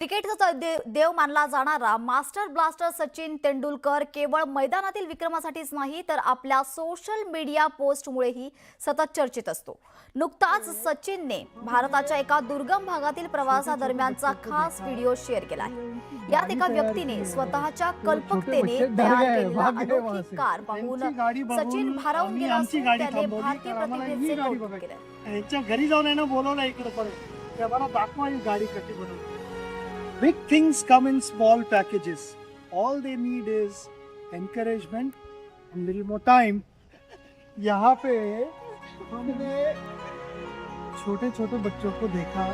क्रिकेटचा देव मानला जाणारा मास्टर ब्लास्टर सचिन तेंडुलकर केवळ मैदानातील विक्रमासाठीच नाही तर आपल्या सोशल मीडिया पोस्टमुळेही सतत चर्चेत असतो। नुकताच सचिनने भारताच्या एका दुर्गम भागातील प्रवासादरम्यानचा खास व्हिडिओ शेअर केला आहे। यात एका व्यक्तीने स्वतःच्या कल्पकतेने तयार केलेला अनोखी कार पाहून सचिन भारावून गेला असून त्याने भारतीय प्रतिमेचे कौतुक केले। यांच्या घरी जाऊन आहे ना बोलवलं इकडे परत त्या मला दाखवा ही गाडी कशी बनवली। Big things come in small packages. All they need is encouragement and little more time. यहाँ पे हमने छोटे छोटे बच्चों को देखा,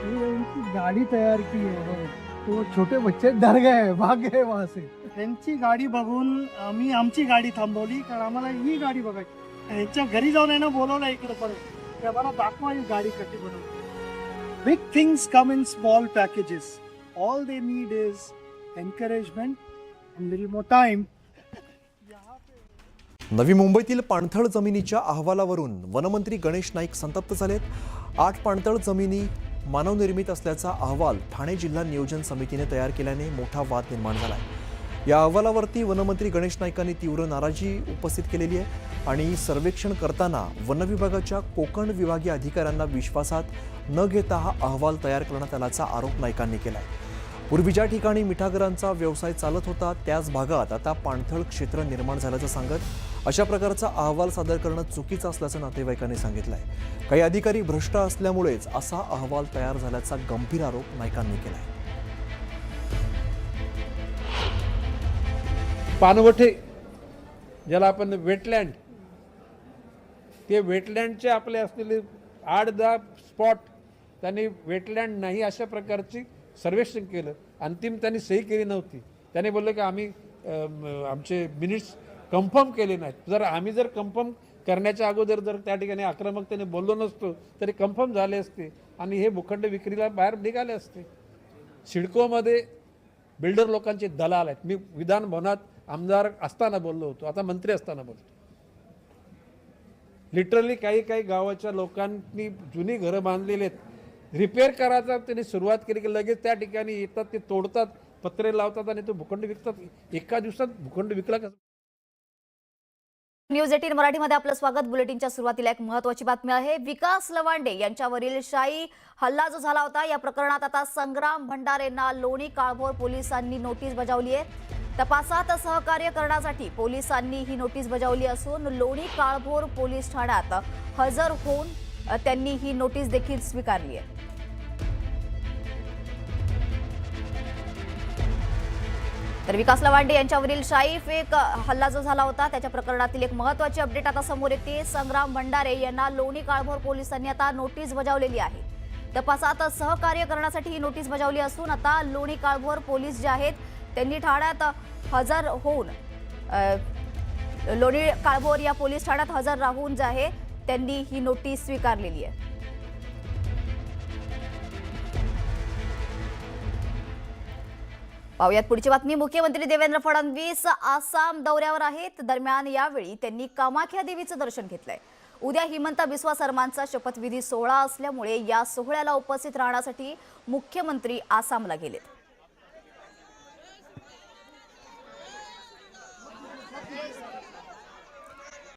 ये उनकी गाड़ी तैयार की है, तो छोटे बच्चे डर गए, भाग गए वहाँ से। त्यांची गाडी बघून आम्ही आमची गाडी थांबवली कारण आम्हाला ही गाडी बघायची। यांच्या घरी जाऊन आहे ना बोलवलं इकडे परत त्या मला दाखवा ही गाडी कशी बनवली। Big things come in small packages. All they need is encouragement and little more time. नवी मुंबईतील पाणथळ जमिनीच्या अहवालावरून वनमंत्री गणेश नाईक संतप्त झालेत। 8 पाणथळ जमिनी मानवनिर्मित असल्याचा अहवाल ठाणे जिल्हा नियोजन समितीने तयार केल्याने मोठा वाद निर्माण झालाय। या अहवालावरती वनमंत्री गणेश नाईकांनी तीव्र नाराजी उपस्थित केलेली आहे आणि सर्वेक्षण करताना वन विभागाच्या कोकण विभागीय अधिकाऱ्यांना विश्वासात न घेता हा अहवाल तयार करण्यात आल्याचा आरोप नाईकांनी केलाय। पूर्वी ज्या ठिकाणी मिठागरांचा व्यवसाय चालत होता त्याच भागात आता पाणथळ क्षेत्र निर्माण झाल्याचं सांगत अशा प्रकारचा अहवाल सादर करणं चुकीचं असल्याचं नातेवाईकांनी सांगितलंय। काही अधिकारी भ्रष्ट असल्यामुळेच असा अहवाल तयार झाल्याचा गंभीर आरोप नाईकांनी केलाय। पानवठे ज्याला आपण वेटलँड, ते वेटलँडचे आपले असलेले 8-10 स्पॉट त्यांनी वेटलँड नाही अशा प्रकारची सर्वेक्षण केलं। अंतिम त्यांनी सही केली नव्हती। त्याने बोलले की आम्ही आमचे मिनिट्स कन्फर्म केले नाहीत। आम्ही जर कन्फर्म करण्याच्या अगोदर जर त्या ठिकाणी आक्रमकतेने बोललो नसतो तरी कन्फर्म झाले असते आणि हे भूखंड विक्रीला बाहेर निघाले असते। सिडकोमध्ये बिल्डर लोकांचे दलाल आहेत। मी विधान भवनात आमदार असताना बोललो होतो, आता मंत्री असताना बोलतो। लिटरली काही गावाच्या लोकांनी जुनी घरं बांधलेली आहेत, रिपेअर करायचा त्यांनी सुरुवात केली की लगेच त्या ठिकाणी येतात, ते तोडतात, पत्रे लावतात आणि तो भूखंड विकतात। एका दिवसात भूखंड विकला कसं? न्यूज 18 मराठीमध्ये आपलं स्वागत। बुलेटिनच्या सुरुवातीला एक महत्त्वाची बातमी आहे। विकास लवांडे यांच्यावरील शाई हल्ला जो झाला होता या प्रकरणात आता संग्राम भंडारेंना लोणी काळभोर पोलिसांनी नोटीस बजावली आहे। तपासात सहकार्य करण्यासाठी पोलिसांनी ही नोटीस बजावली असून लोणी काळभोर पोलीस ठाण्यात हजर होऊन त्यांनी ही नोटीस देखील स्वीकारली आहे। तर विकास लवांडे यांच्यावरील शाई फेक हल्ला जो झाला होता त्याच्या प्रकरणातील एक महत्त्वाची अपडेट आता समोर येते। संग्राम भंडारे यांना लोणी काळभोर पोलिसांनी आता नोटीस बजावलेली आहे। तपासात सहकार्य करण्यासाठी ही नोटीस बजावली असून आता लोणी काळभोर पोलीस जे आहेत त्यांनी ठाण्यात हजर होऊन लोणी काळभोर या पोलीस ठाण्यात हजर राहून जे आहे त्यांनी ही नोटीस स्वीकारलेली आहे। पाहुयात पुढची बातमी। मुख्यमंत्री देवेंद्र फडणवीस आसाम दौऱ्यावर आहेत। दरम्यान यावेळी त्यांनी कामाख्या देवीचं दर्शन घेतलंय। उद्या हिमंता बिस्वा सर्मांचा शपथविधी सोहळा असल्यामुळे या सोहळ्याला उपस्थित राहण्यासाठी मुख्यमंत्री आसामला गेलेत।